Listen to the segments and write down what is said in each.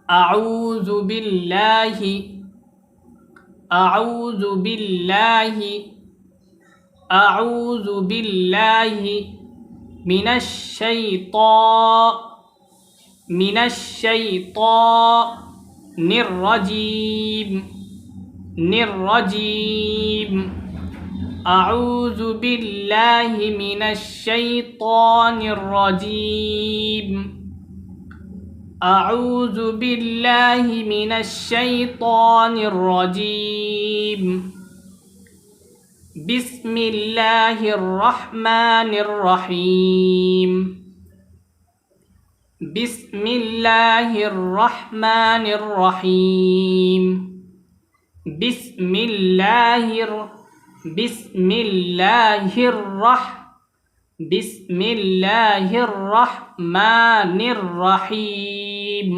أعوذ بالله أعوذ بالله أعوذ بالله من الشيطان الرجيم أعوذ بالله من الشيطان الرجيم أعوذ بالله من الشيطان الرجيم بسم الله الرحمن الرحيم بسم الله الرحمن الرحيم بسم الله الرحمن الرحيم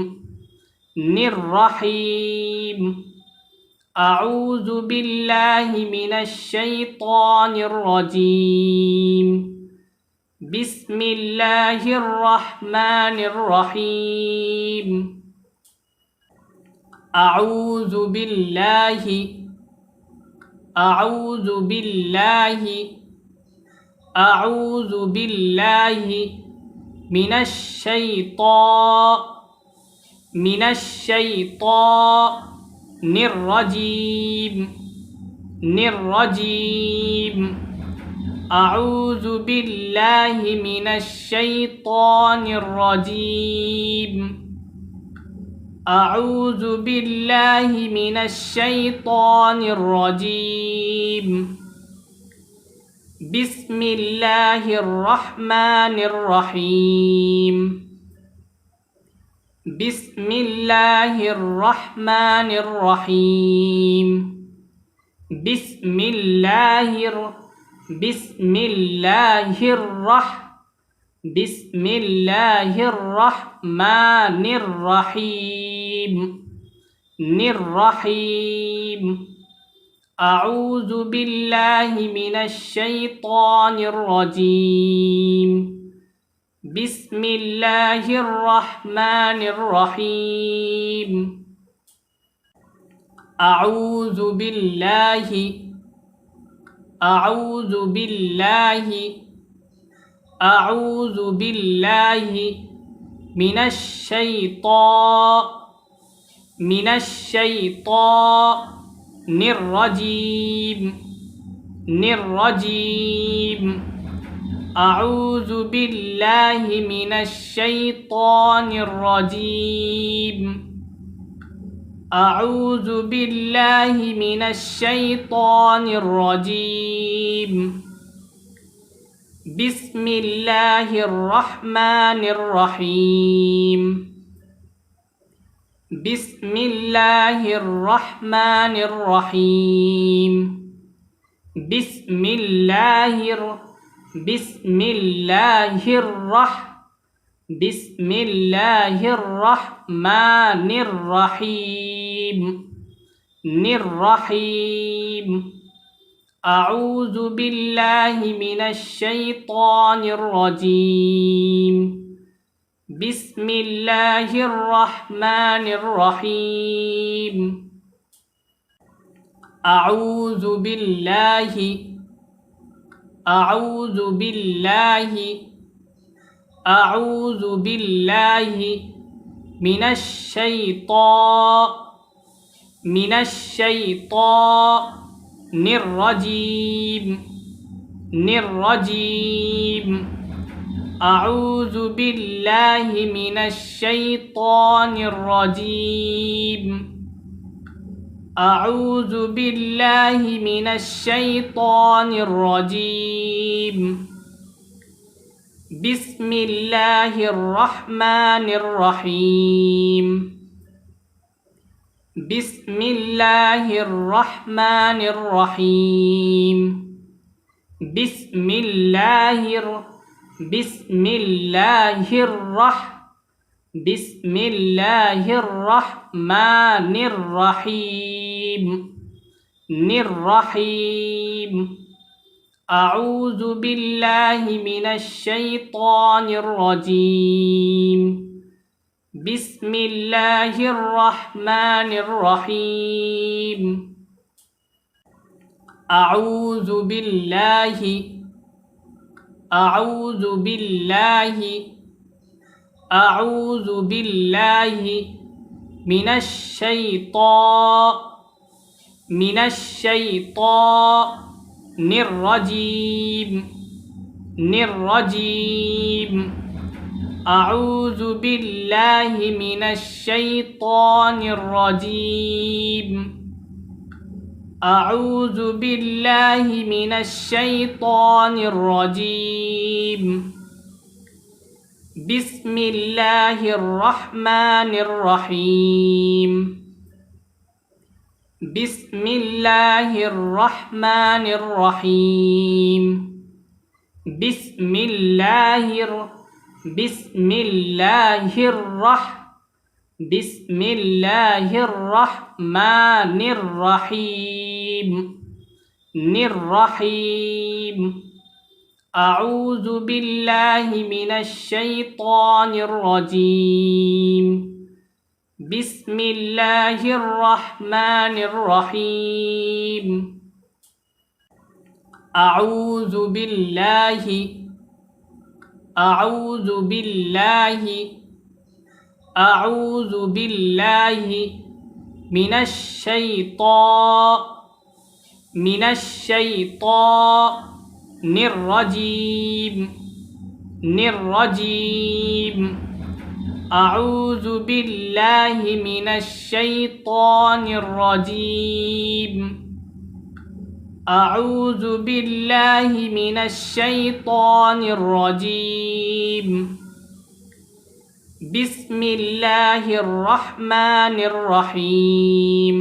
أعوذ بالله من الشيطان الرجيم بسم الله الرحمن الرحيم أعوذ بالله من الشيطان الرجيم أعوذ بالله من الشيطان الرجيم أعوذ بالله من الشيطان الرجيم بسم الله الرحمن الرحيم بسم الله الرحمن الرحيم بسم الله الرحمن الرحيم أعوذ بالله من الشيطان الرجيم بسم الله الرحمن الرحيم أعوذ بالله من الشيطان الرجيم أعوذ بالله من الشيطان الرجيم أعوذ بالله من الشيطان الرجيم بسم الله الرحمن الرحيم بسم الله الرحمن الرحيم بسم الله الرحمن الرحيم أعوذ بالله من الشيطان الرجيم بسم الله الرحمن الرحيم أعوذ بالله من الشيطان الرجيم أعوذ بالله من الشيطان الرجيم أعوذ بالله من الشيطان الرجيم بسم الله الرحمن الرحيم بسم الله الرحمن الرحيم بسم الله الرحمن الرحيم أعوذ بالله من الشيطان الرجيم بسم الله الرحمن الرحيم أعوذ بالله أعوذ بالله أعوذ بالله من الشيطان الرجيم أعوذ بالله من الشيطان الرجيم أعوذ بالله من الشيطان الرجيم بسم الله الرحمن الرحيم بسم الله الرحمن الرحيم بسم الله الرحمن الرحيم أعوذ بالله من الشيطان الرجيم بسم الله الرحمن الرحيم أعوذ بالله من الشيطان الرجيم أعوذ بالله من الشيطان الرجيم أعوذ بالله من الشيطان الرجيم بسم الله الرحمن الرحيم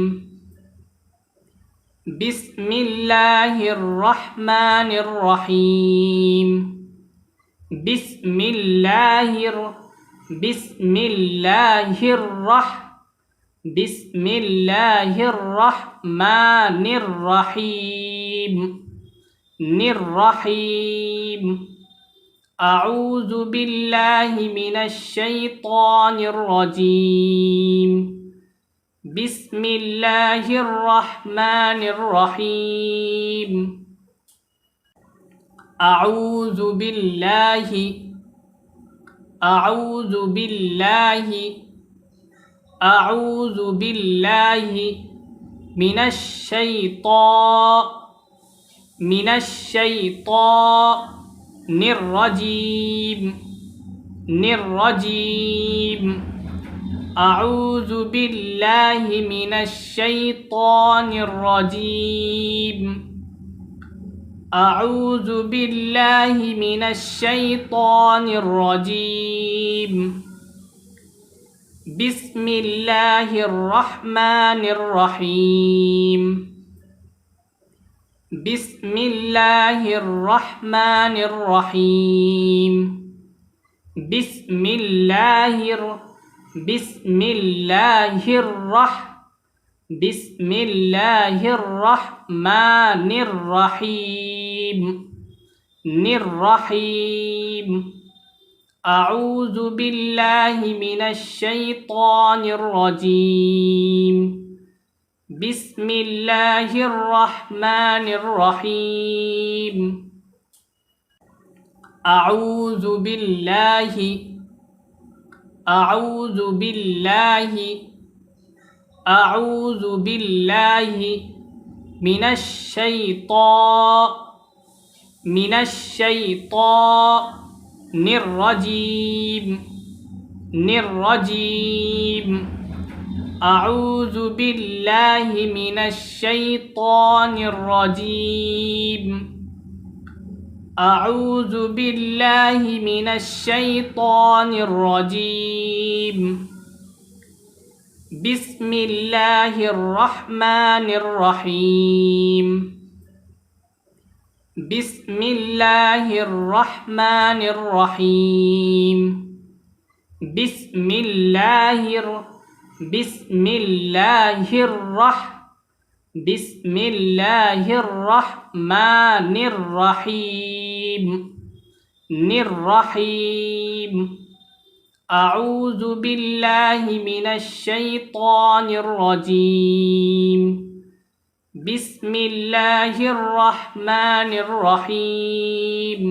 بسم الله الرحمن الرحيم بسم الله الرحمن الرحيم أعوذ بالله من الشيطان الرجيم بسم الله الرحمن الرحيم أعوذ بالله من الشيطان الرجيم أعوذ بالله من الشيطان الرجيم أعوذ بالله من الشيطان الرجيم بسم الله الرحمن الرحيم بسم الله الرحمن الرحيم بسم الله الرحمن الرحيم أعوذ بالله من الشيطان الرجيم بسم الله الرحمن الرحيم أعوذ بالله من الشيطان الرجيم أعوذ بالله من الشيطان الرجيم أعوذ بالله من الشيطان الرجيم بسم الله الرحمن الرحيم بسم الله الرحمن الرحيم بسم الله الرحمن الرحيم أعوذ بالله من الشيطان الرجيم بسم الله الرحمن الرحيم